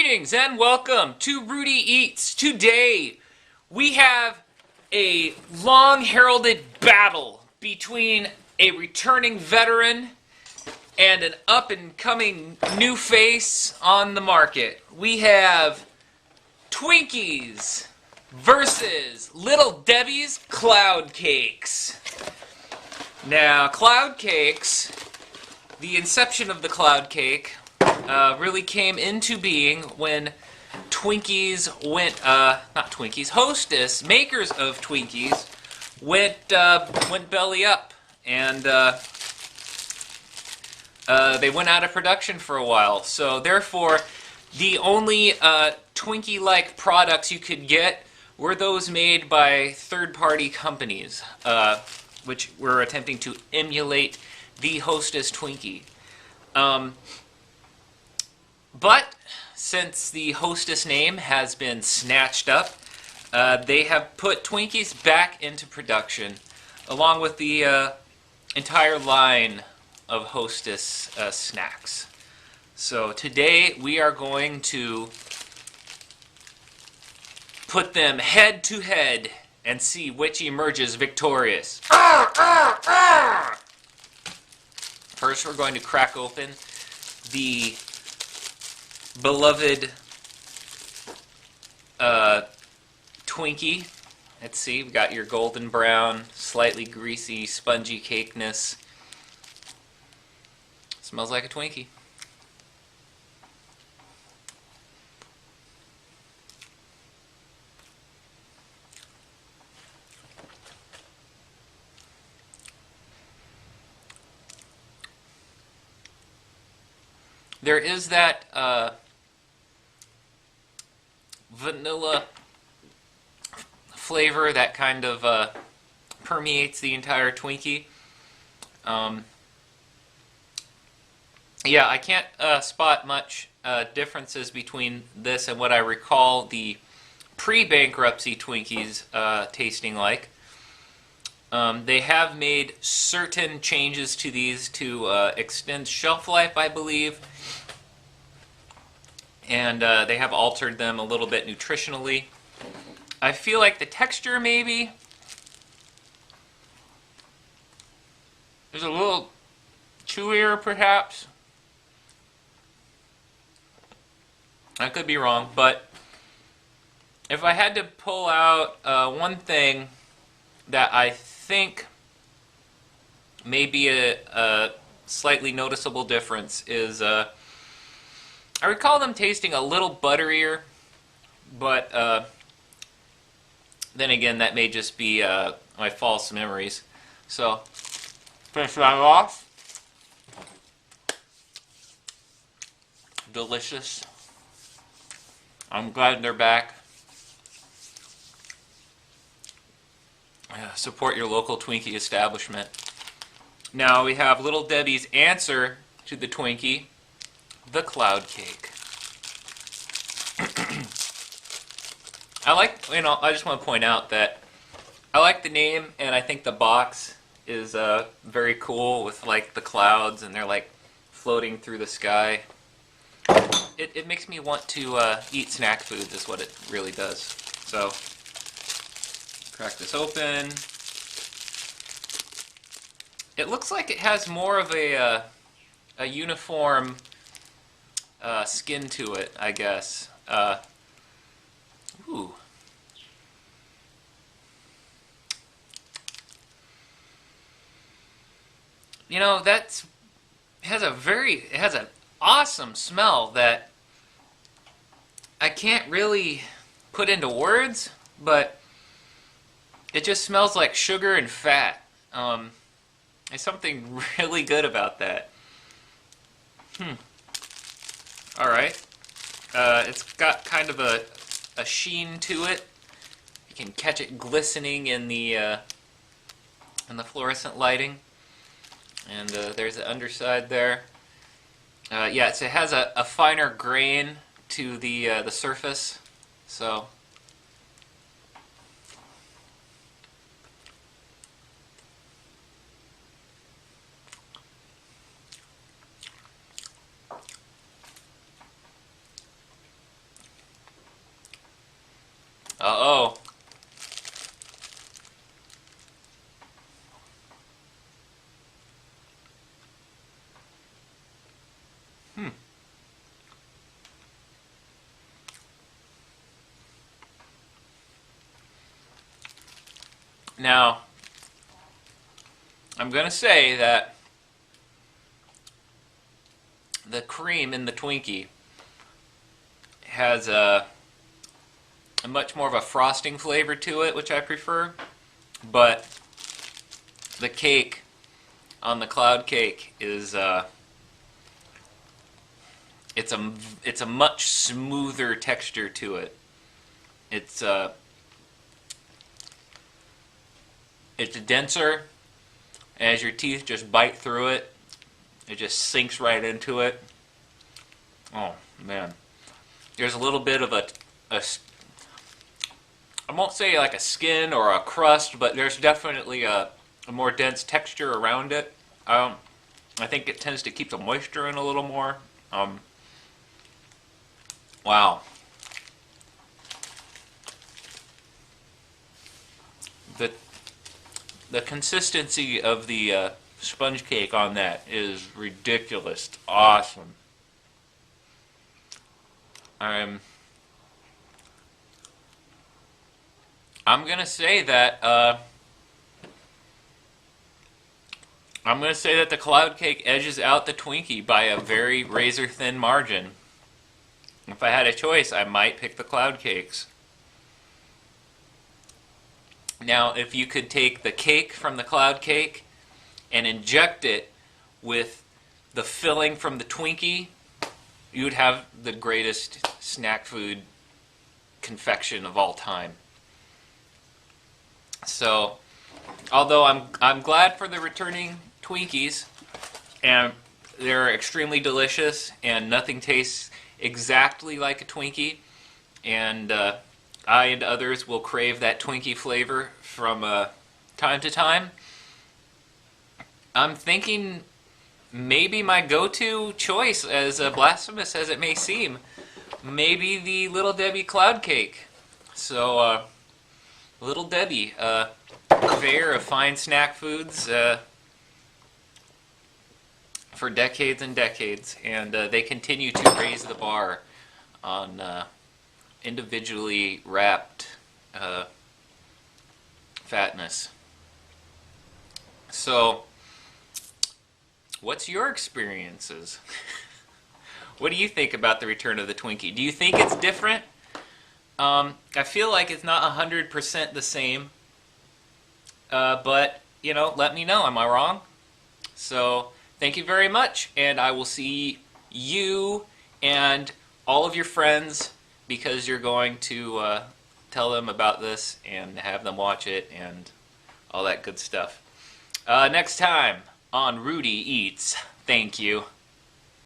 Greetings and welcome to Rudy Eats. Today we have a long heralded battle between a returning veteran and an up and coming new face on the market. We have Twinkies versus Little Debbie's Cloud Cakes. Now, Cloud Cakes, the inception of the Cloud Cake really came into being when Twinkies went, not Twinkies, Hostess, makers of Twinkies, went belly up, and they went out of production for a while. So therefore, the only Twinkie-like products you could get were those made by third-party companies, which were attempting to emulate the Hostess Twinkie. But since the Hostess name has been snatched up, they have put Twinkies back into production, along with the entire line of Hostess snacks. So today we are going to put them head to head and see which emerges victorious. First, we're going to crack open the beloved Twinkie. Let's see, we've got your golden brown, slightly greasy, spongy cakeness. Smells like a Twinkie. There is that vanilla flavor that kind of permeates the entire Twinkie. Yeah, I can't spot much differences between this and what I recall the pre-bankruptcy Twinkies tasting like. They have made certain changes to these to extend shelf life, I believe. And they have altered them a little bit nutritionally. I feel like the texture maybe is a little chewier, perhaps. I could be wrong, but if I had to pull out one thing that I think may be a slightly noticeable difference is I recall them tasting a little butterier, but then again, that may just be my false memories. So, finish that off. Delicious. I'm glad they're back. Support your local Twinkie establishment. Now we have Little Debbie's answer to the Twinkie, the Cloud Cake. I just want to point out that I like the name, and I think the box is very cool with like the clouds, and they're like floating through the sky. It makes me want to eat snack foods, is what it really does. So, crack this open. It looks like it has more of a uniform skin to it, I guess. Ooh. You know, it has an awesome smell that I can't really put into words, but it just smells like sugar and fat. There's something really good about that. Alright. It's got kind of a sheen to it. You can catch it glistening in the fluorescent lighting. And there's the underside there. Yes, it has a finer grain to the surface. So Now, I'm going to say that the cream in the Twinkie has a much more of a frosting flavor to it, which I prefer. But the cake on the cloud cake is it's a much smoother texture to it. It's denser. As your teeth just bite through it, it just sinks right into it. Oh man, there's a little bit of a I won't say like a skin or a crust, but there's definitely a more dense texture around it. I think it tends to keep the moisture in a little more. Wow. The consistency of the sponge cake on that is ridiculous. Awesome. I'm gonna say that the cloud cake edges out the Twinkie by a very razor thin margin. If I had a choice, I might pick the cloud cakes. Now, if you could take the cake from the cloud cake and inject it with the filling from the Twinkie, you would have the greatest snack food confection of all time. So, although I'm glad for the returning Twinkies, and they're extremely delicious, and nothing tastes exactly like a Twinkie, and I and others will crave that Twinkie flavor from time to time. I'm thinking maybe my go-to choice, as blasphemous as it may seem, maybe the Little Debbie Cloud Cake. So, Little Debbie, purveyor of fine snack foods for decades and decades, and they continue to raise the bar on individually wrapped fatness. So, what's your experiences? What do you think about the return of the Twinkie? Do you think it's different? I feel like it's not 100% the same, but, you know, let me know. Am I wrong? So, thank you very much, and I will see you and all of your friends, because you're going to tell them about this and have them watch it and all that good stuff. Next time on Rudy Eats. Thank you.